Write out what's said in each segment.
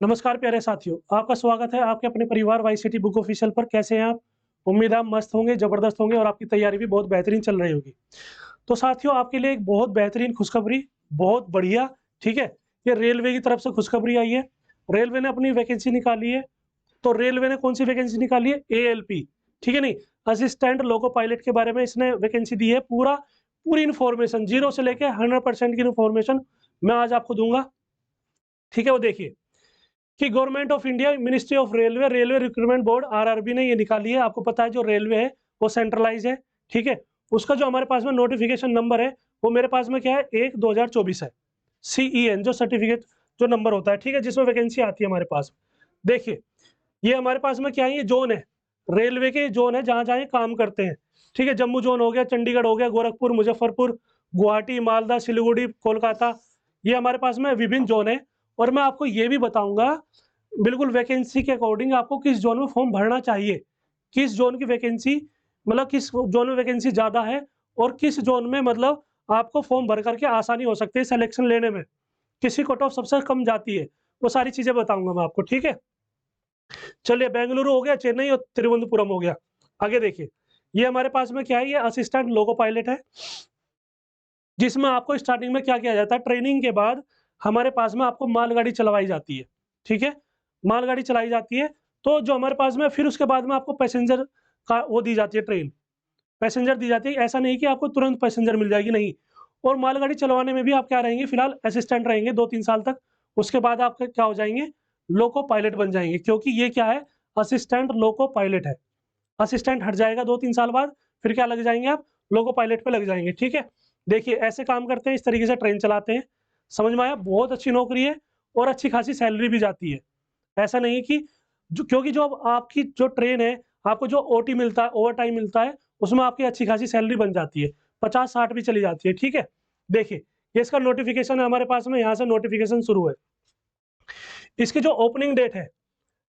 नमस्कार प्यारे साथियों, आपका स्वागत है आपके अपने परिवार वाईसीटी बुक ऑफिशियल पर। कैसे हैं आप? उम्मीद है आप मस्त होंगे, ज़बरदस्त होंगे और आपकी तैयारी भी बहुत बेहतरीन चल रही होगी। तो साथियों, आपके लिए एक बहुत बेहतरीन खुशखबरी, बहुत बढ़िया, ठीक है? ये रेलवे की तरफ से खुशखबरी आई है। रेलवे ने अपनी वैकेंसी निकाली है। तो रेलवे ने कौन-सी वैकेंसी निकाली है? एएलपी, ठीक है नहीं? असिस्टेंट लोको पायलट के बारे में इसने वैकेंसी दी है। पूरी इन्फॉर्मेशन 0 से लेके 100% की इन्फॉर्मेशन मैं आज आपको दूँगा, ठीक है? वो देखिए कि government of India, ministry of railway, railway recruitment board RRB ने ये निकाली है। आपको पता है जो रेलवे है वो सेंट्रलाइज है, ठीक है? उसका जो हमारे पास में नोटिफिकेशन नंबर है वो मेरे पास में क्या है, 1/2024 है। सीईएन जो सर्टिफिकेट जो नंबर होता है, ठीक है, जिसमें वैकेंसी आती है हमारे पास। देखिए, ये हमारे पास में क्या है, ये जोन है, रेलवे के जोन है जहाँ जहाँ ये काम करते हैं, ठीक है? जम्मू जोन हो गया, चंडीगढ़ हो गया, गोरखपुर, मुजफ्फरपुर, गुवाहाटी, मालदा, सिलीगुड़ी, कोलकाता, ये हमारे पास में विभिन्न जोन है। और मैं आपको ये भी बताऊंगा बिल्कुल वैकेंसी के अकॉर्डिंग आपको किस जोन में फॉर्म भरना चाहिए, किस जोन की वैकेंसी, मतलब किस जोन में वैकेंसी ज़्यादा है और किस जोन में मतलब आपको फॉर्म भर करके आसानी हो सकती है सिलेक्शन लेने में, किसी कट ऑफ सबसे कम जाती है, वो सारी चीज़ें बताऊंगा मैं आपको, ठीक है? चलिए, बेंगलुरु हो गया, चेन्नई और तिरुवनंतपुरम हो गया। आगे देखिए, ये हमारे पास में क्या है, ये असिस्टेंट लोको पायलट है, जिसमें आपको स्टार्टिंग में क्या किया जाता है, ट्रेनिंग के बाद हमारे पास में आपको मालगाड़ी चलवाई जाती है, ठीक है? मालगाड़ी चलाई जाती है, तो जो हमारे पास में फिर उसके बाद में आपको पैसेंजर का वो दी जाती है, ट्रेन, पैसेंजर दी जाती है। ऐसा नहीं कि आपको तुरंत पैसेंजर मिल जाएगी, नहीं। और मालगाड़ी चलवाने में भी आप क्या रहेंगे, फिलहाल असिस्टेंट रहेंगे 2-3 साल तक। उसके बाद आप क्या हो जाएँगे, लोको पायलट बन जाएँगे, क्योंकि ये क्या है, असिस्टेंट लोको पायलट है। असिस्टेंट हट जाएगा 2-3 साल बाद, फिर क्या लग जाएँगे आप, लोको पायलट पे लग जाएँगे, ठीक है? देखिए, ऐसे काम करते हैं, इस तरीके से ट्रेन चलाते हैं। समझ में आया? बहुत अच्छी नौकरी है और अच्छी खासी सैलरी भी जाती है। ऐसा नहीं कि क्योंकि जो अब आपकी जो ट्रेन है, आपको जो ओटी मिलता है, ओवरटाइम मिलता है, उसमें आपकी अच्छी खासी सैलरी बन जाती है। 50-60 भी चली जाती है, ठीक है? देखिए, ये इसका नोटिफ़िकेशन है हमारे पास में, यहाँ से नोटिफ़िकेशन शुरू है। इसकी जो ओपनिंग डेट है,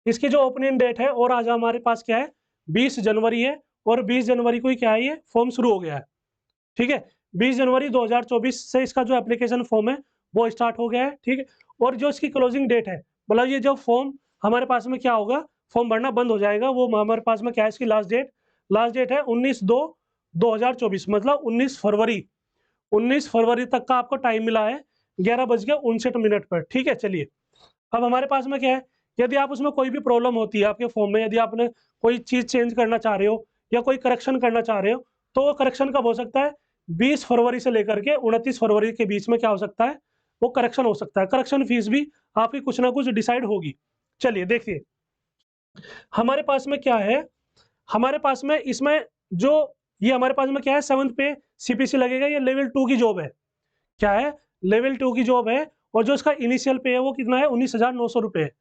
इसकी जो ओपनिंग डेट है और आज हमारे पास क्या है, 20 जनवरी है और 20 जनवरी को ही क्या है, ये फॉर्म शुरू हो गया है, ठीक है? 20 जनवरी 2024 से इसका जो एप्लीकेशन फॉर्म है, वो स्टार्ट हो गया है, ठीक है? और जो इसकी क्लोजिंग डेट है, मतलब ये जब फॉर्म हमारे पास में क्या होगा, फॉर्म भरना बंद हो जाएगा, वो हमारे पास में क्या है, इसकी लास्ट डेट है 19/2/2024, मतलब 19 फरवरी। 19 फरवरी तक का आपको टाइम मिला है, 11:59 पर, ठीक है? चलिए, अब हमारे पास में क्या है, यदि आप उसमें कोई भी प्रॉब्लम होती है आपके फॉर्म में, यदि आपने कोई चीज़ चेंज करना चाह रहे हो या कोई करेक्शन करना चाह रहे हो, तो वो करेक्शन कब हो सकता है, 20 फरवरी से लेकर के 29 फरवरी के बीच में क्या हो सकता है, वो करेक्शन हो सकता है। करेक्शन फीस भी आपकी कुछ ना कुछ डिसाइड होगी। चलिए देखिए, हमारे पास में क्या है, हमारे पास में इसमें जो ये हमारे पास में क्या है, 7th पे सीपीसी लगेगा, ये लेवल 2 की जॉब है। क्या है? लेवल 2 की जॉब है और जो इसका इनिशियल पे है वो कितना है, 19,900 रुपए है।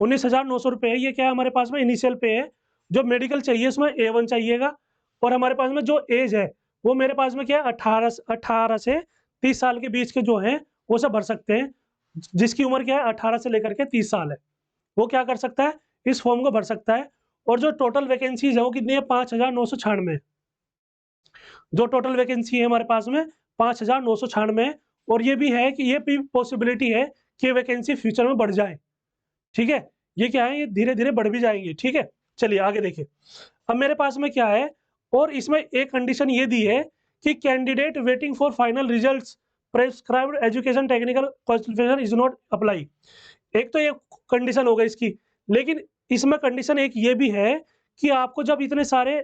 19,900 रुपए है, ये क्या है हमारे पास में, इनिशियल पे है। जो मेडिकल चाहिए उसमें A1 चाहिएगा और हमारे पास में जो एज है, वो मेरे पास में क्या है, 18 से 30 साल के बीच के जो हैं, वो सब भर सकते हैं। जिसकी उम्र क्या है, 18 से लेकर के 30 साल है, वो क्या कर सकता है, इस फॉर्म को भर सकता है। और जो टोटल वैकेंसीज़ है वो कितनी है, 5,996 है। जो टोटल वैकेंसी है हमारे पास में 5,996 है। और ये भी है कि ये भी पॉसिबिलिटी है कि वैकेंसी फ्यूचर में बढ़ जाए, ठीक है? ये क्या है, ये धीरे-धीरे बढ़ भी जाएँगी, ठीक है? चलिए आगे देखिए। अब मेरे पास में क्या है, और इसमें एक कंडीशन ये दी है कि candidate waiting for final results prescribed education technical qualification is not apply. एक तो ये कंडीशन हो गई इसकी, लेकिन इसमें कंडीशन एक ये भी है कि आपको जब इतने सारे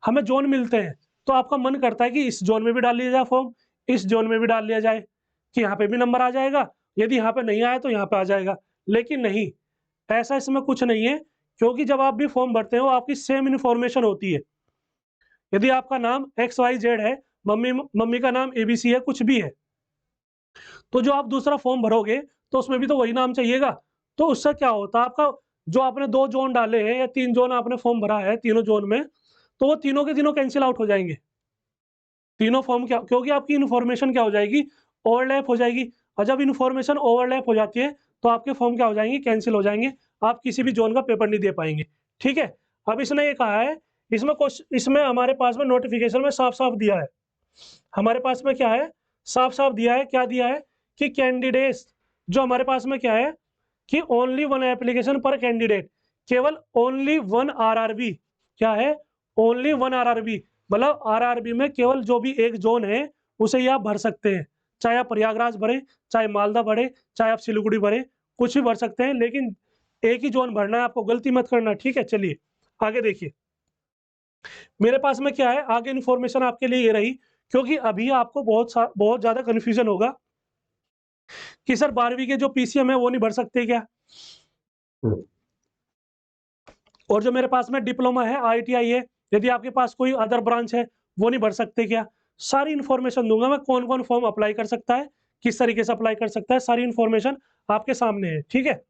हमें ज़ोन मिलते हैं, तो आपका मन करता है कि इस ज़ोन में भी डाल लिया जाए फॉर्म, इस ज़ोन में भी डाल लिया जाए, कि यहाँ पे भी नंबर आ जाएगा, यदि यहाँ पे नहीं आया तो यहाँ पे आ जाएगा। लेकिन नहीं, ऐसा इसमें कुछ नहीं है, क्योंकि जब आप भी फॉर्म भरते हो, आपकी सेम इन्फॉर्मेशन होती है। यदि आपका नाम XYZ है, मम्मी मम्मी का नाम ABC है, कुछ भी है, तो जो आप दूसरा फॉर्म भरोगे, तो उसमें भी तो वही नाम चाहिएगा। तो उससे क्या होता है, आपका जो आपने 2 ज़ोन डाले हैं या 3 ज़ोन आपने फॉर्म भरा है, तीनों ज़ोन में, तो वो तीनों के तीनों कैंसल आउट हो जाएँगे। तीनों फॉर्म क्या, क्योंकि आपकी इन्फॉर्मेशन क्या हो जाएगी, ओवरलैप हो जाएगी। और जब इन्फॉर्मेशन ओवरलैप हो जाती है, तो आपके फॉर्म क्या हो जाएँगे, कैंसल हो जाएँगे। आप किसी भी ज़ोन का पेपर नहीं दे पाएँगे, ठीक है? अब इसने ये कहा है, इसमें हमारे पास में नोटिफ़िकेशन में साफ-साफ दिया है। हमारे पास में क्या है, साफ-साफ दिया है, क्या दिया है कि कैंडिडेट्स जो हमारे पास में क्या है, कि ओनली वन एप्लीकेशन पर कैंडिडेट, केवल ओनली वन आरआरबी, क्या है, ओनली वन आरआरबी, मतलब आरआरबी में केवल जो भी एक जोन है उसे ही आप भर सकते हैं। चाहे आप प्रयागराज भरें, चाहे मालदा भरें, चाहे आप सिलीगुड़ी भरें, कुछ भी भर सकते हैं, लेकिन एक ही जोन भरना है आपको, गलती मत करना, ठीक है। चलिए आगे देखिए, मेरे पास में क्या है, आगे इन्फॉर्मेशन आपके लिए ये रही, क्योंकि अभी आपको बहुत ज्यादा कंफ्यूजन होगा कि सर 12वीं के जो पीसीएम है वो नहीं भर सकते क्या, और जो मेरे पास में डिप्लोमा है, आईटीआई है, यदि आपके पास कोई अदर ब्रांच है वो नहीं भर सकते क्या। सारी इन्फॉर्मेशन दूंगा मैं, कौन कौन फॉर्म अप्लाई कर सकता है, किस तरीके से अप्लाई कर सकता है, सारी इन्फॉर्मेशन आपके सामने है, ठीक है।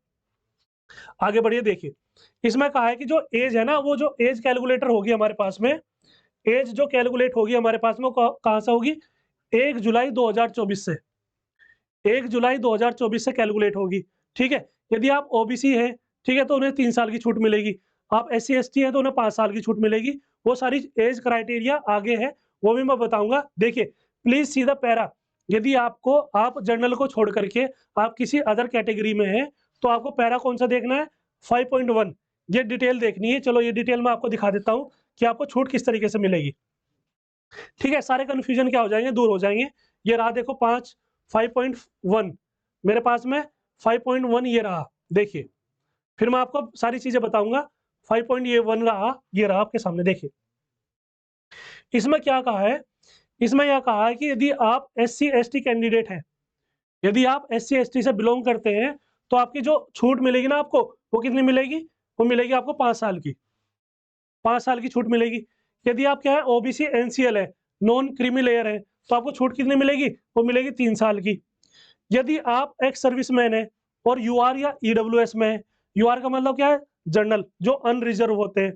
आगे बढ़िए, देखिए इसमें कहा है कि जो एज है ना, वो जो एज कैलकुलेटर होगी हमारे पास में, एज जो कैलकुलेट होगी हमारे पास में कहां से होगी, 1 जुलाई 2024 से, 1 जुलाई 2024 से कैलकुलेट होगी, ठीक है। यदि आप ओबीसी हैं, ठीक है, तो उन्हें 3 साल की छूट मिलेगी। आप एससी एसटी हैं तो उन्हें 5 साल की छूट मिलेगी। वो सारी एज क्राइटेरिया आगे है, वो भी मैं बताऊंगा। देखिए प्लीज सी द पैरा, यदि आपको, आप जनरल को छोड़ करके आप किसी अदर कैटेगरी में हैं, तो आपको पैरा कौन सा देखना है, 5.1, ये डिटेल देखनी है। चलो ये डिटेल मैं आपको दिखा देता हूँ कि आपको छूट किस तरीके से मिलेगी, ठीक है। सारे कंफ्यूजन क्या हो जाएंगे, दूर हो जाएंगे। ये रहा देखो 5.1 मेरे पास में, 5.1 ये रहा, देखिए फिर मैं आपको सारी चीजें बताऊंगा। 5.1 रहा, ये रहा आपके सामने, देखिए इसमें क्या कहा है, इसमें यह कहा है कि यदि आप एससी एसटी कैंडिडेट हैं, यदि आप एससी एसटी से बिलोंग करते हैं, तो आपकी जो छूट मिलेगी ना आपको, वो कितनी मिलेगी, वो मिलेगी आपको 5 साल की, 5 साल की छूट मिलेगी। यदि आप क्या है, ओबीसी एनसीएल है, नॉन क्रीमी लेयर है, तो आपको छूट कितनी मिलेगी, वो मिलेगी 3 साल की। यदि आप एक्स सर्विसमैन है और यूआर या ईडब्ल्यूएस में है, यूआर का मतलब क्या है, जनरल, जो अनरिजर्व होते हैं,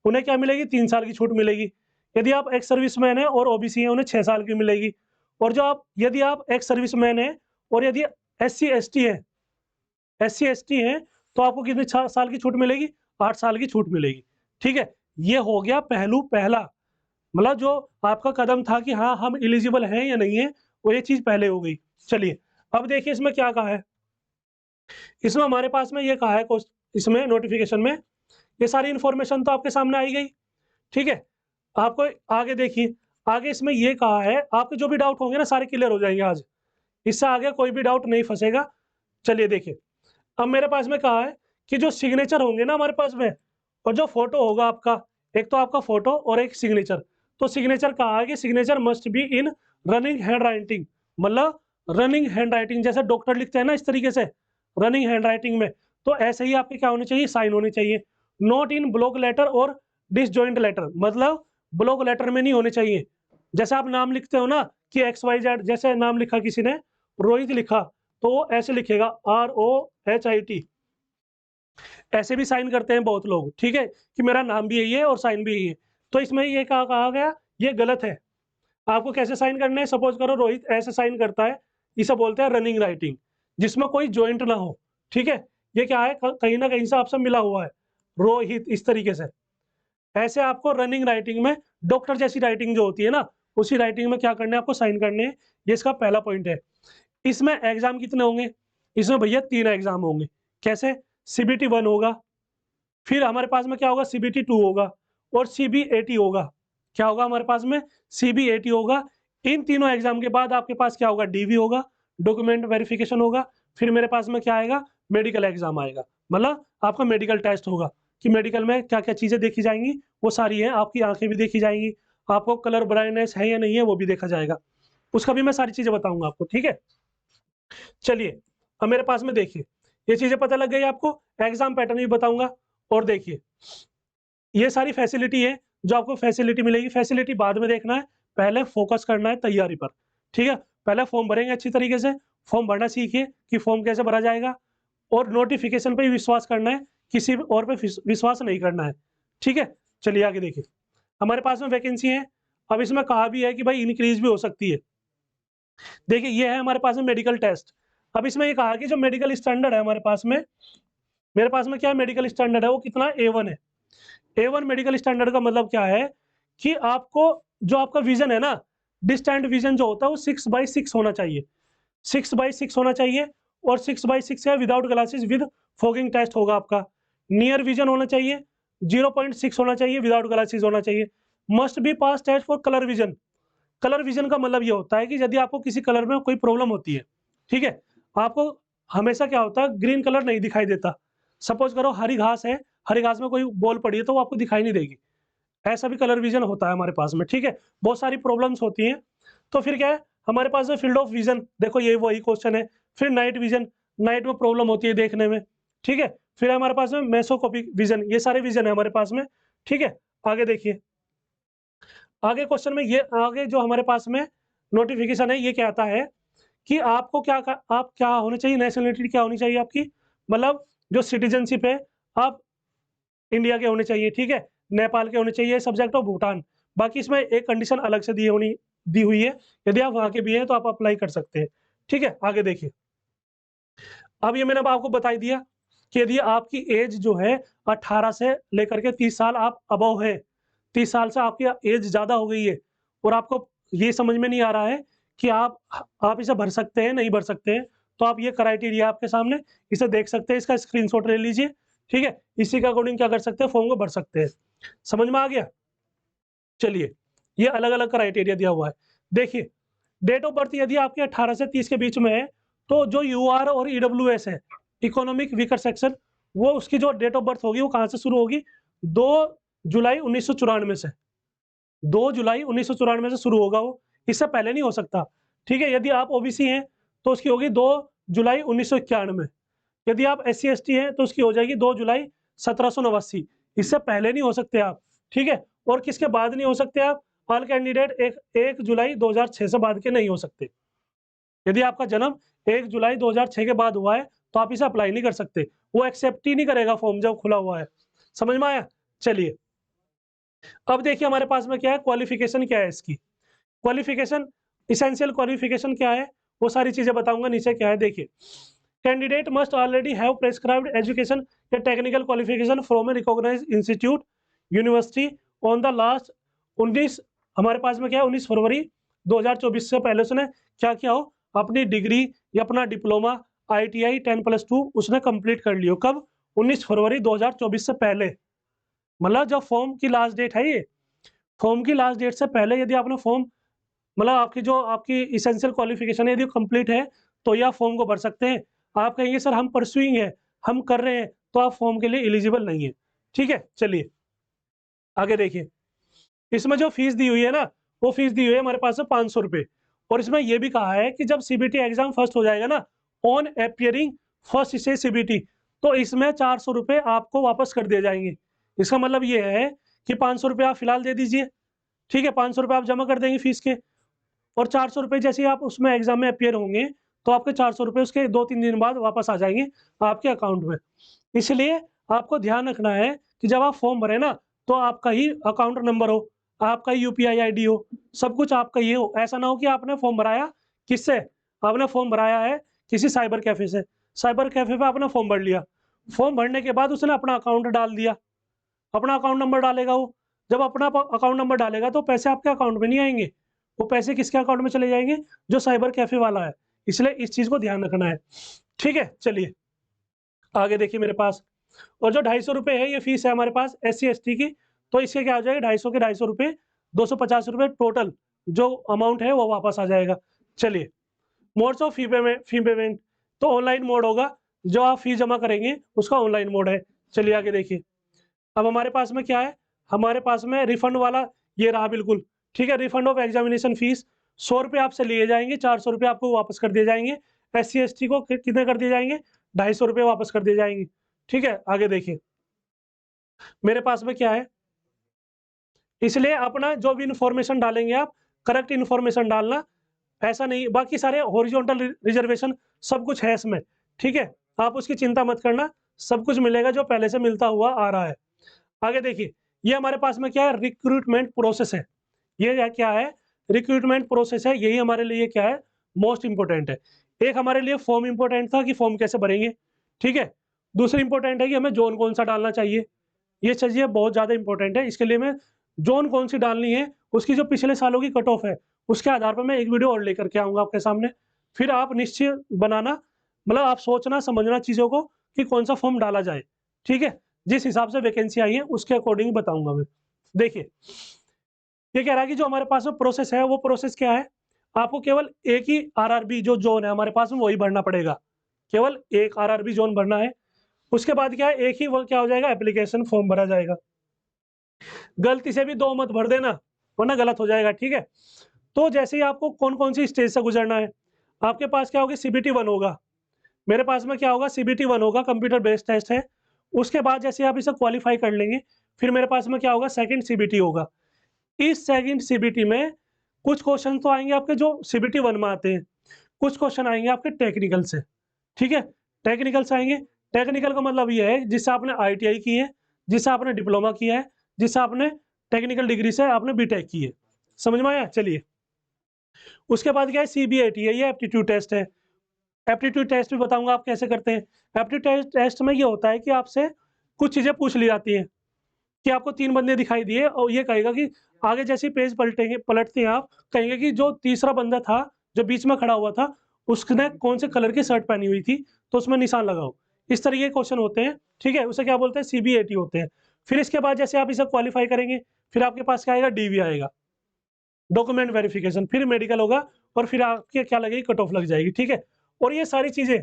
उन्हें क्या मिलेगी, 3 साल की छूट मिलेगी। यदि आप एक्स सर्विसमैन है और ओबीसी है, उन्हें 6 साल की मिलेगी। और जो आप, यदि आप एक्स सर्विसमैन है और यदि एससी एसटी है, एससी एसटी है, तो आपको कितनी साल की छूट मिलेगी, 8 साल की छूट मिलेगी, ठीक है। ये हो गया पहलू पहला, मतलब जो आपका कदम था कि हाँ हम एलिजिबल हैं या नहीं है, वो ये चीज पहले हो गई। चलिए अब देखिए इसमें क्या कहा है, इसमें हमारे पास में ये कहा है, इसमें नोटिफिकेशन में ये सारी इन्फॉर्मेशन तो आपके सामने आई गई, ठीक है। आपको आगे देखिए, आगे इसमें ये कहा है, आपके जो भी डाउट होंगे ना सारे क्लियर हो जाएंगे आज, इससे आगे कोई भी डाउट नहीं फंसेगा। चलिए देखिए, अब मेरे पास में कहा है कि जो सिग्नेचर होंगे ना हमारे पास में, और जो फोटो होगा आपका, एक तो आपका फोटो और एक सिग्नेचर, तो सिग्नेचर कहा है कि signature must be in running hand writing, मतलब रनिंग हैंड राइटिंग, जैसे डॉक्टर लिखते हैं ना इस तरीके से रनिंग हैंड राइटिंग में, तो ऐसे ही आपके क्या होने चाहिए, साइन होने चाहिए। नॉट इन ब्लॉक लेटर और डिसजॉइंट लेटर, मतलब ब्लॉक लेटर में नहीं होने चाहिए। जैसे आप नाम लिखते हो ना कि XYZ, जैसे नाम लिखा किसी ने, रोहित लिखा, तो वो ऐसे लिखेगा ROHIT, ऐसे भी साइन करते हैं बहुत लोग, ठीक है, कि मेरा नाम भी यही है और साइन भी यही है। तो इसमें ये कहा गया, ये गलत है। आपको कैसे साइन करना है, सपोज करो रोहित ऐसे साइन करता है, इसे बोलते हैं रनिंग राइटिंग, जिसमें कोई जॉइंट ना हो, ठीक है। ये क्या है, कहीं ना कहीं से आपसे मिला हुआ है, रोहित इस तरीके से। ऐसे आपको रनिंग राइटिंग में, डॉक्टर जैसी राइटिंग जो होती है ना, उसी राइटिंग में क्या करना है, आपको साइन करने हैं। ये इसका पहला पॉइंट है। इसमें एग्जाम कितने होंगे, इसमें भैया 3 एग्जाम होंगे। कैसे, CBT 1 होगा, फिर हमारे पास में क्या होगा, CBT 2 होगा, और CBAT होगा। क्या होगा हमारे पास में, CBAT होगा। इन तीनों एग्जाम के बाद आपके पास क्या होगा, DV होगा, डॉक्यूमेंट वेरिफिकेशन होगा। फिर मेरे पास में क्या आएगा, मेडिकल एग्जाम आएगा, मतलब आपका मेडिकल टेस्ट होगा, कि मेडिकल में क्या क्या चीजें देखी जाएंगी, वो सारी है। आपकी आंखें भी देखी जाएंगी, आपको कलर ब्लाइंडनेस है या नहीं है वो भी देखा जाएगा, उसका भी मैं सारी चीजें बताऊंगा आपको, ठीक है। चलिए अब मेरे पास में देखिए, ये चीजें पता लग गई आपको, एग्जाम पैटर्न भी बताऊंगा। और देखिए ये सारी फैसिलिटी है, जो आपको फैसिलिटी मिलेगी, फैसिलिटी बाद में देखना है, पहले फोकस करना है तैयारी पर, ठीक है। पहले फॉर्म भरेंगे अच्छी तरीके से, फॉर्म भरना सीखिए कि फॉर्म कैसे भरा जाएगा, और नोटिफिकेशन पे ही विश्वास करना है, किसी और पे विश्वास नहीं करना है, ठीक है। चलिए आगे देखिए, हमारे पास में वैकेंसी है। अब इसमें कहा भी है कि भाई इंक्रीज भी हो सकती है। देखिए ये है हमारे पास में मेडिकल टेस्ट। अब इसमें ये कहा कि जो मेडिकल स्टैंडर्ड है हमारे पास में, मेरे पास में क्या मेडिकल स्टैंडर्ड है, वो कितना, A1 है। A1 मेडिकल स्टैंडर्ड का मतलब क्या है कि आपको, जो आपका विजन है ना, डिस्टेंट विजन जो होता है वो 6/6 होना चाहिए, 6/6 होना चाहिए। और 6/6 है without glasses, with fogging test होगा आपका, नियर विजन होना चाहिए, 0.6 होना चाहिए, विदाउट ग्लासेस होना चाहिए, must be pass test for colour vision. Colour vision का मतलब ये होता है कि यदि आपको किसी कलर में कोई प्रॉब्लम होती है, ठीक है, आपको हमेशा क्या होता है, ग्रीन कलर नहीं दिखाई देता। सपोज करो हरी घास है, हरी घास में कोई बॉल पड़ी है तो वो आपको दिखाई नहीं देगी, ऐसा भी कलर विजन होता है हमारे पास में, ठीक है। बहुत सारी प्रॉब्लम्स होती हैं, तो फिर क्या है हमारे पास में फील्ड ऑफ विजन, देखो ये वही क्वेश्चन है। फिर नाइट विजन, नाइट में प्रॉब्लम होती है देखने में, ठीक है। फिर हमारे पास में मेसोस्कोपिक विजन, ये सारे विजन है हमारे पास में, ठीक है। आगे देखिए, आगे क्वेश्चन में ये आगे जो हमारे पास में नोटिफिकेशन है ये कहता है कि आपको आप क्या होने चाहिए, नेशनलिटी क्या होनी चाहिए आपकी, मतलब जो सिटीजनशिप है आप इंडिया के होने चाहिए, ठीक है, नेपाल के होने चाहिए, सब्जेक्ट ऑफ भूटान। बाकी इसमें एक कंडीशन अलग से दी हुई है, यदि आप वहां के भी हैं तो आप अप्लाई कर सकते हैं, ठीक है। आगे देखिए, अब ये मैंने अब आपको बता दिया कि यदि आपकी एज जो है 18 से लेकर के 30 साल आप अबव है, 30 साल से आपकी एज ज़्यादा हो गई है और आपको ये समझ में नहीं आ रहा है कि आप इसे भर सकते हैं, नहीं भर सकते हैं, तो आप ये क्राइटेरिया आपके सामने, इसे देख सकते हैं, इसका स्क्रीनशॉट ले लीजिए, ठीक है। इसी के अकॉर्डिंग क्या कर सकते हैं, फॉर्म को भर सकते हैं। समझ में आ गया? चलिए, ये अलग-अलग क्राइटेरिया दिया हुआ है। देखिए, डेट ऑफ बर्थ यदि आपके 18 से 30 के बीच में है, तो जो यूआर और ईडब्ल्यूएस है, इकोनॉमिक वीकर सेक्शन, वो उसकी जो डेट ऑफ बर्थ होगी वो कहाँ से शुरू होगी, 2 जुलाई 1994 से। 2 जुलाई 1994 से शुरू होगा वो, इससे पहले नहीं हो सकता, ठीक है। यदि आप ओबीसी हैं तो उसकी होगी 2 जुलाई 1991। यदि आप SC/ST हैं तो उसकी हो जाएगी 2 जुलाई 1789। इससे पहले नहीं हो सकते आप, ठीक है। और किसके बाद नहीं हो सकते आप, ऑल कैंडिडेट 1 जुलाई 2006 से बाद के नहीं हो सकते। यदि आपका जन्म 1 जुलाई 2006 के बाद हुआ है तो आप इसे अप्लाई नहीं कर सकते, वो एक्सेप्ट ही नहीं करेगा फॉर्म जब खुला हुआ है। समझ में आया? चलिए, अब देखिए हमारे पास में क्या है, क्वालिफिकेशन क्या है इसकी। क्वालिफिकेशन, इसेंशियल क्वालिफिकेशन क्या है, वो सारी चीजें बताऊंगा। नीचे क्या है देखिए, candidate must already have prescribed education या technical qualification from a recognised institute university on the last 19, हमारे पास में क्या है 19 फरवरी 2024 से पहले उसने क्या किया हो, अपनी डिग्री या अपना डिप्लोमा ITI 10+2 उसने कंप्लीट कर लियो। कब? 19 फरवरी 2024 से पहले, मतलब जब फॉर्म की लास्ट डेट है, ये फॉर्म की लास्ट डेट से पहले यदि आपने फॉर्म, मतलब आपकी इसेंशियल क्वालिफिकेशन है यदि कंप्लीट है तो ये आप फॉर्म को भर सकते हैं। आप कहेंगे सर हम परसुइंग है, हम कर रहे हैं, तो आप फॉर्म के लिए एलिजिबल नहीं है, ठीक है। चलिए आगे देखिए, इसमें जो फीस दी हुई है ना, वो फीस दी हुई है हमारे पास में 500 रुपये। और इसमें यह भी कहा है कि जब CBT एग्जाम फर्स्ट हो जाएगा ना, ऑन अपियरिंग फर्स्ट से CBT, तो इसमें 400 रुपये आपको वापस कर दिए जाएंगे। इसका मतलब ये है कि 500 रुपये आप फिलहाल दे दीजिए, ठीक है, 500 रुपये आप जमा कर देंगे फीस के, और 400 रुपये जैसे ही आप उसमें एग्जाम में अपियर होंगे तो आपके 400 रुपये उसके 2-3 दिन बाद वापस आ जाएंगे आपके अकाउंट में। इसलिए आपको ध्यान रखना है कि जब आप फॉर्म भरें ना, तो आपका ही अकाउंट नंबर हो, आपका ही UPI ID हो, सब कुछ आपका ये हो। ऐसा ना हो कि आपने फॉर्म भराया किससे, आपने फॉर्म भराया है किसी साइबर कैफे से, साइबर कैफे पे आपने फॉर्म भर लिया, फॉर्म भरने के बाद उसने अपना अकाउंट डाल दिया, अपना अकाउंट नंबर डालेगा वो, जब अपना अकाउंट नंबर डालेगा तो पैसे आपके अकाउंट में नहीं आएंगे, वो पैसे किसके अकाउंट में चले जाएंगे, जो साइबर कैफे वाला है। इसलिए इस चीज को ध्यान रखना है, ठीक है। चलिए आगे देखिए मेरे पास, और जो 250 रुपये है ये फीस है हमारे पास SC/ST की, तो इसके क्या हो जाएगा, 250 के 250 रुपये, 250 रुपये टोटल जो अमाउंट है वो वापस आ जाएगा। चलिए, मोड्स ऑफ फी पेमेंट, तो ऑनलाइन मोड होगा, जो आप फी जमा करेंगे उसका ऑनलाइन मोड है। चलिए आगे देखिए, अब हमारे पास में क्या है, हमारे पास में रिफंड वाला ये रहा बिल्कुल, ठीक है। रिफंड ऑफ एग्जामिनेशन फीस 100 रुपये आपसे लिए जाएंगे, 400 रुपये आपको वापस कर दिए जाएंगे। SC/ST को कितने कर दिए जाएंगे, 250 रुपये वापस कर दिए जाएंगे, ठीक है। आगे देखिए मेरे पास में क्या है, इसलिए अपना जो भी इंफॉर्मेशन डालेंगे आप करेक्ट इंफॉर्मेशन डालना, ऐसा नहीं, बाकी सारे हॉरिजॉन्टल रिजर्वेशन सब कुछ है इसमें, ठीक है। आप उसकी चिंता मत करना, सब कुछ मिलेगा जो पहले से मिलता हुआ आ रहा है। आगे देखिए, ये हमारे पास में क्या है, रिक्रूटमेंट प्रोसेस है। ये क्या है, रिक्रूटमेंट प्रोसेस है, यही हमारे लिए क्या है, मोस्ट इंपॉर्टेंट है। एक हमारे लिए फॉर्म इंपॉर्टेंट था कि फॉर्म कैसे भरेंगे, ठीक है। दूसरी इंपॉर्टेंट है कि हमें जोन कौन सा डालना चाहिए, ये चीज़ें बहुत ज़्यादा इंपॉर्टेंट है। इसके लिए मैं जोन कौन सी डालनी है, उसकी जो पिछले सालों की कट ऑफ है, उसके आधार पर मैं एक वीडियो और लेकर के आऊँगा आपके सामने। फिर आप निश्चय बनाना, मतलब आप सोचना समझना चीज़ों को कि कौन सा फॉर्म डाला जाए, ठीक है। जिस हिसाब से वैकेंसी आई है उसके अकॉर्डिंग बताऊंगा मैं। देखिए ये कह रहा है कि जो हमारे पास में प्रोसेस है वो प्रोसेस क्या है, आपको केवल एक ही आरआरबी जो जोन है हमारे पास में वही भरना पड़ेगा, केवल एक आरआरबी जोन भरना है। उसके बाद क्या है, एक ही वो क्या हो जाएगा, एप्लीकेशन फॉर्म भरा जाएगा। गलती से भी दो मत भर देना वरना गलत हो जाएगा, ठीक है। तो जैसे ही आपको कौन कौन सी स्टेज से गुजरना है, आपके पास क्या होगी, सीबीटी 1 होगा, मेरे पास में क्या होगा, सीबीटी 1 होगा, कंप्यूटर बेस्ड टेस्ट है। उसके बाद जैसे आप इसे क्वालिफाई कर लेंगे, फिर मेरे पास में क्या होगा, सेकंड सीबीटी होगा। इस सेकंड सीबीटी में कुछ क्वेश्चन तो आएंगे आपके जो सीबीटी 1 में आते हैं, कुछ क्वेश्चन आएंगे आपके टेक्निकल से, ठीक है। टेक्निकल से आएंगे, टेक्निकल का मतलब ये है जिससे आपने आईटीआई की है, जिससे आपने डिप्लोमा किया है, जिससे आपने टेक्निकल डिग्री से आपने बीटेक की है, समझ में आया। चलिए उसके बाद क्या है, सीबीएटी है, ये एप्टीट्यूड टेस्ट है। एप्टीट्यूड टेस्ट भी बताऊंगा आप कैसे करते हैं। एप्टीट्यूड टेस्ट में ये होता है कि आपसे कुछ चीजें पूछ ली जाती हैं कि आपको 3 बंदे दिखाई दिए और ये कहेगा कि आगे जैसे पेज पलटते हैं आप कहेंगे कि जो तीसरा बंदा था जो बीच में खड़ा हुआ था उसने कौन से कलर की शर्ट पहनी हुई थी, तो उसमें निशान लगाओ। इस तरह के क्वेश्चन होते हैं, ठीक है। उसे क्या बोलते हैं, सीबीएटी होते हैं। फिर इसके बाद जैसे आप इसे क्वालिफाई करेंगे, फिर आपके पास क्या आएगा, डीवी आएगा, डॉक्यूमेंट वेरिफिकेशन, फिर मेडिकल होगा और फिर आपके क्या लगेगी, कट ऑफ लग जाएगी, ठीक है। और ये सारी चीजें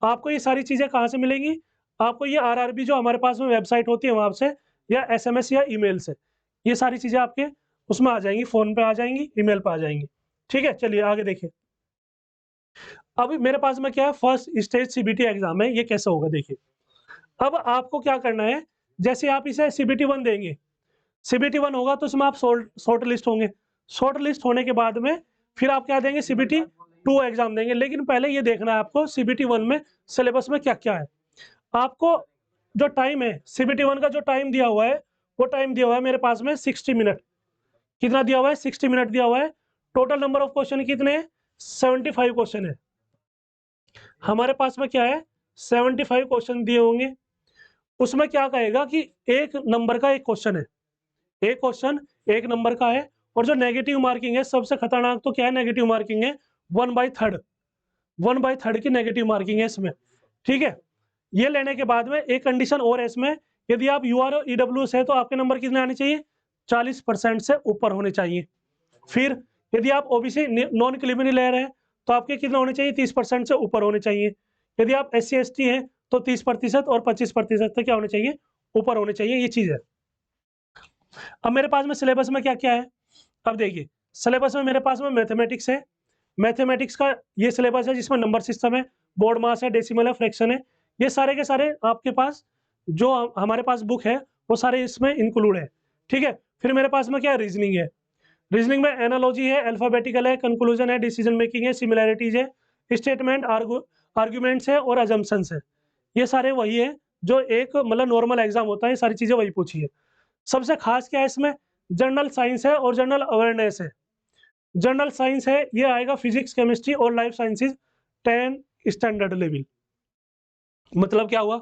आपको, ये सारी चीजें कहाँ से मिलेंगी, आपको ये आरआरबी जो हमारे पास में वेबसाइट होती है वहां से, या एसएमएस या ईमेल से, ये सारी चीजें आपके उसमें आ जाएंगी, फोन पे आ जाएंगी, ईमेल पे आ जाएंगी, ठीक है। चलिए आगे देखिए। अब मेरे पास में क्या है, फर्स्ट स्टेज सीबीटी एग्जाम है, ये कैसे होगा देखिए। अब आपको क्या करना है, जैसे आप इसे सीबीटी 1 देंगे, सीबीटी 1 होगा तो उसमें आप शॉर्ट लिस्ट होंगे, शॉर्ट लिस्ट होने के बाद में फिर आप क्या देंगे, सीबीटी 2 एग्जाम देंगे। लेकिन पहले ये देखना है आपको सीबीटी 1 में सिलेबस में क्या क्या है। आपको जो टाइम है सीबीटी 1 का, जो टाइम दिया हुआ है वो टाइम दिया हुआ है मेरे पास में 60 मिनट। कितना दिया हुआ है, 60 मिनट दिया हुआ है। टोटल नंबर ऑफ क्वेश्चन कितने हैं, 75 क्वेश्चन है हमारे पास में, क्या है 75 क्वेश्चन दिए होंगे। उसमें क्या कहेगा कि एक नंबर का एक क्वेश्चन है, एक क्वेश्चन एक नंबर का है। और जो नेगेटिव मार्किंग है, सबसे खतरनाक तो क्या है, नेगेटिव मार्किंग है 1/3, 1/3 की नेगेटिव मार्किंग है इसमें, ठीक है। ये लेने के बाद में एक कंडीशन और है इसमें, यदि आप यूआर और ईडब्ल्यूएस है तो आपके नंबर कितने आने चाहिए, 40% से ऊपर होने चाहिए। फिर यदि आप ओबीसी नॉन क्रिमिनल लेयर है तो आपके कितने होने चाहिए, 30% से ऊपर होने चाहिए। यदि आप SC ST हैं तो 30% और 25% तक क्या होने चाहिए, ऊपर होने चाहिए, ये चीज है। अब मेरे पास में सिलेबस में क्या क्या है, अब देखिए सिलेबस में मेरे पास में मैथमेटिक्स है, मैथमेटिक्स का ये सिलेबस है जिसमें नंबर सिस्टम है, बोर्ड मास है, डेसिमल है, फ्रैक्शन है। ये सारे के सारे आपके पास जो हमारे पास बुक है वो सारे इसमें इंक्लूड है, ठीक है। फिर मेरे पास में क्या है, रीजनिंग है, रीजनिंग में एनालॉजी है, अल्फाबेटिकल है, कंक्लूजन है, डिसीजन मेकिंग है, सिमिलैरिटीज है, स्टेटमेंट, आर्गुमेंट्स है और अजम्पशंस है। ये सारे वही है जो एक मतलब नॉर्मल एग्जाम होता है, ये सारी चीजें वही पूछी है। सबसे खास क्या है इसमें, जनरल साइंस है और जनरल अवेयरनेस है। जनरल साइंस है, ये आएगा फिजिक्स, केमिस्ट्री और लाइफ साइंसेज 10 स्टैंडर्ड लेवल। मतलब क्या हुआ,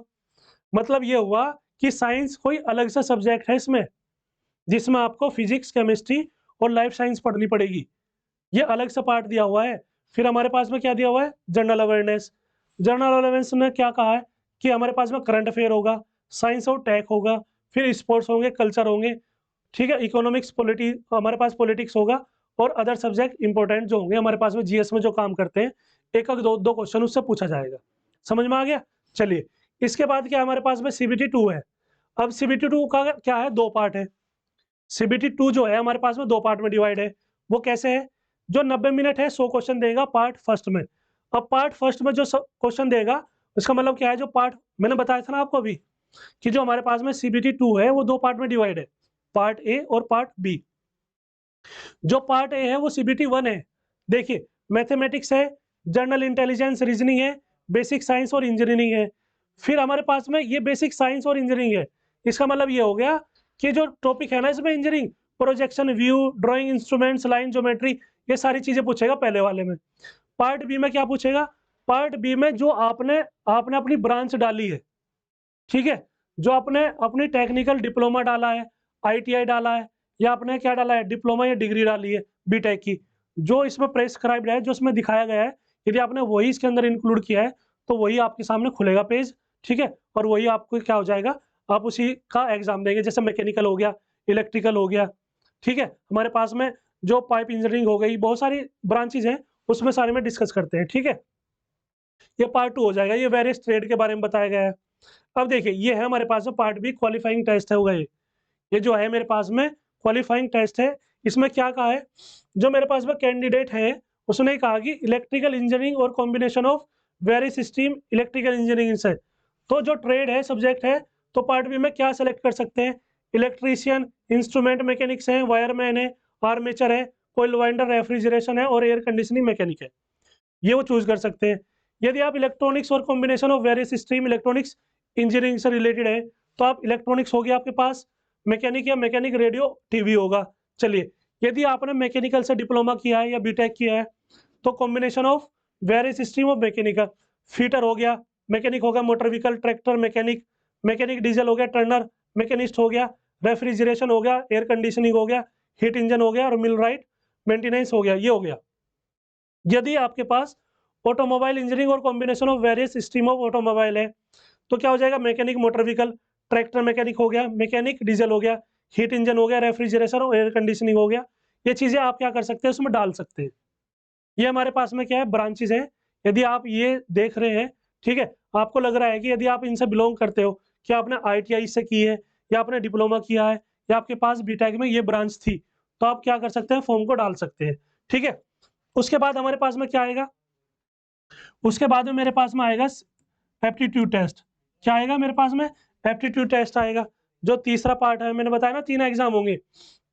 मतलब ये हुआ कि साइंस कोई अलग सा सब्जेक्ट है इसमें, जिसमें आपको फिजिक्स, केमिस्ट्री और लाइफ साइंस पढ़नी पड़ेगी, ये अलग सा पार्ट दिया हुआ है। फिर हमारे पास में क्या दिया हुआ है, जनरल अवेयरनेस। जनरल अवेयरनेस ने क्या कहा है कि हमारे पास में करंट अफेयर होगा, साइंस और टेक होगा, फिर स्पोर्ट्स होंगे, कल्चर होंगे, ठीक है, इकोनॉमिक्स, हमारे पास पॉलिटिक्स होगा और अदर सब्जेक्ट इंपॉर्टेंट जो होंगे हमारे पास में, जीएस में जो काम करते हैं, एक एक दो दो क्वेश्चन उससे पूछा जाएगा। समझ में आ गया। चलिए इसके बाद क्या हमारे पास में सीबीटी 2 है। अब सीबीटी 2 का क्या है, 2 पार्ट है। सीबीटी 2 जो है हमारे पास में 2 पार्ट में डिवाइड है। वो कैसे है, जो 90 मिनट है 100 क्वेश्चन देगा पार्ट फर्स्ट में। अब पार्ट फर्स्ट में जो क्वेश्चन देगा उसका मतलब क्या है, जो पार्ट मैंने बताया था ना आपको अभी कि जो हमारे पास में सीबीटी 2 है वो 2 पार्ट में डिवाइड है, पार्ट ए और पार्ट बी। जो पार्ट ए है वो सीबीटी 1 है। देखिए मैथमेटिक्स है, जनरल इंटेलिजेंस, रीजनिंग है, बेसिक साइंस और इंजीनियरिंग है। फिर हमारे पास में ये बेसिक साइंस और इंजीनियरिंग है, इसका मतलब ये हो गया कि जो टॉपिक है ना इसमें, engineering, projection, view, drawing instruments, line geometry, ये सारी चीजें पूछेगा पहले वाले में। पार्ट बी में क्या पूछेगा, पार्ट बी में जो आपने आपने अपनी ब्रांच डाली है, ठीक है, जो आपने अपनी टेक्निकल डिप्लोमा डाला है, आईटीआई डाला है, या आपने क्या डाला है, डिप्लोमा या डिग्री डाली है बीटेक की, जो इसमें प्रेस्क्राइब्ड है, जो इसमें दिखाया गया है, यदि आपने वही इसके अंदर इंक्लूड किया है तो वही आपके सामने खुलेगा पेज, ठीक है, और वही आपको क्या हो जाएगा, आप उसी का एग्जाम देंगे। जैसे मैकेनिकल हो गया, इलेक्ट्रिकल हो गया, ठीक है, हमारे पास में जो पाइप इंजीनियरिंग हो गई, बहुत सारी ब्रांचेज हैं, उसमें सारे में डिस्कस करते हैं। ठीक है, ये पार्ट 2 हो जाएगा, ये वेरियस ट्रेड के बारे में बताया गया है। अब देखिए, ये है हमारे पास में पार्ट बी, क्वालिफाइंग टेस्ट है, होगा ये जो है मेरे पास में क्वालिफाइंग टेस्ट है। इसमें क्या कहा है, जो मेरे पास में कैंडिडेट है उसने कहा कि इलेक्ट्रिकल इंजीनियरिंग और combination of various stream electrical engineering से, तो जो ट्रेड है, सब्जेक्ट है, तो पार्ट बी में क्या सेलेक्ट कर सकते हैं, इलेक्ट्रीशियन, इंस्ट्रूमेंट मैकेनिक्स है, वायरमैन है, आर्मेचर है, कोयल वाइंडर, रेफ्रिजरेशन है और एयर कंडीशनिंग मैकेनिक है, ये वो चूज कर सकते हैं। यदि आप इलेक्ट्रॉनिक्स और combination of various stream electronics engineering से रिलेटेड है, तो आप इलेक्ट्रॉनिक्स हो गया आपके पास, मैकेनिक या मैकेनिक रेडियो टीवी होगा। चलिए, यदि आपने मैकेनिकल से डिप्लोमा किया है या बीटेक किया है, तो combination of various stream of mechanical, fitter हो गया, मैकेनिक हो गया motor vehicle, tractor mechanic, mechanic diesel हो गया, टर्नर मैकेनिस्ट हो गया, रेफ्रिजरेशन हो गया, एयर कंडीशनिंग हो गया, हीट इंजन हो गया और मिल राइट मेंटेनेंस हो गया, ये हो गया। यदि आपके पास ऑटोमोबाइल इंजीनियरिंग और combination of various stream of automobile है, तो क्या हो जाएगा, mechanic motor vehicle, tractor mechanic हो गया, मैकेनिक डीजल हो गया, हीट इंजन हो गया, रेफ्रिजरेशन और एयर कंडीशनिंग हो गया। ये चीज़ें आप क्या कर सकते हैं, उसमें डाल सकते हैं। ये हमारे पास में क्या है, ब्रांचेज हैं। यदि आप ये देख रहे हैं, ठीक है, आपको लग रहा है कि यदि आप इनसे बिलोंग करते हो, कि आपने ITI से की है या आपने डिप्लोमा किया है या आपके पास बीटेक में ये ब्रांच थी, तो आप क्या कर सकते हैं, फॉर्म को डाल सकते हैं। ठीक है, उसके बाद हमारे पास में क्या आएगा, उसके बाद में मेरे पास में आएगा एप्टीट्यूड टेस्ट। क्या आएगा मेरे पास में, एप्टीट्यूड टेस्ट आएगा। जो तीसरा पार्ट है, मैंने बताया ना 3 एग्जाम होंगे,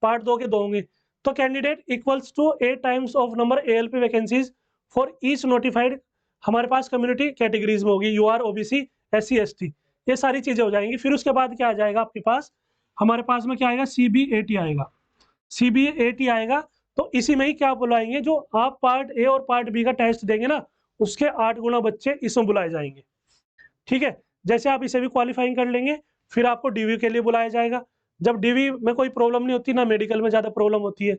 पार्ट 2 के 2 होंगे। तो candidate equals to 8 times of number ALP vacancies for each notified, हमारे पास कम्युनिटी कैटेगरीज में होगी, UR, OBC, SC, ST, ये सारी चीजें हो जाएंगी। फिर उसके बाद क्या आ जाएगा आपके पास, हमारे पास में क्या आएगा, CBAT आएगा। CBAT आएगा, तो इसी में ही क्या बुलाएंगे, जो आप पार्ट ए और पार्ट बी का टेस्ट देंगे ना, उसके 8 गुना बच्चे इसमें बुलाए जाएंगे। ठीक है, जैसे आप इसे भी क्वालिफाइंग कर लेंगे, फिर आपको DV के लिए बुलाया जाएगा। जब DV में कोई प्रॉब्लम नहीं होती ना, मेडिकल में ज़्यादा प्रॉब्लम होती है,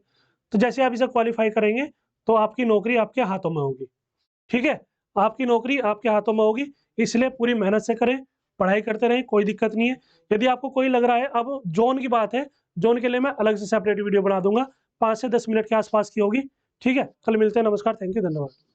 तो जैसे आप इसे क्वालिफाई करेंगे, तो आपकी नौकरी आपके हाथों में होगी। ठीक है, आपकी नौकरी आपके हाथों में होगी, इसलिए पूरी मेहनत से करें, पढ़ाई करते रहें, कोई दिक्कत नहीं है। यदि आपको कोई लग रहा है, अब जोन की बात है, जोन के लिए मैं अलग से सेपरेट वीडियो बना दूंगा, 5 से 10 मिनट के आसपास की होगी। ठीक है, कल मिलते हैं, नमस्कार, थैंक यू, धन्यवाद।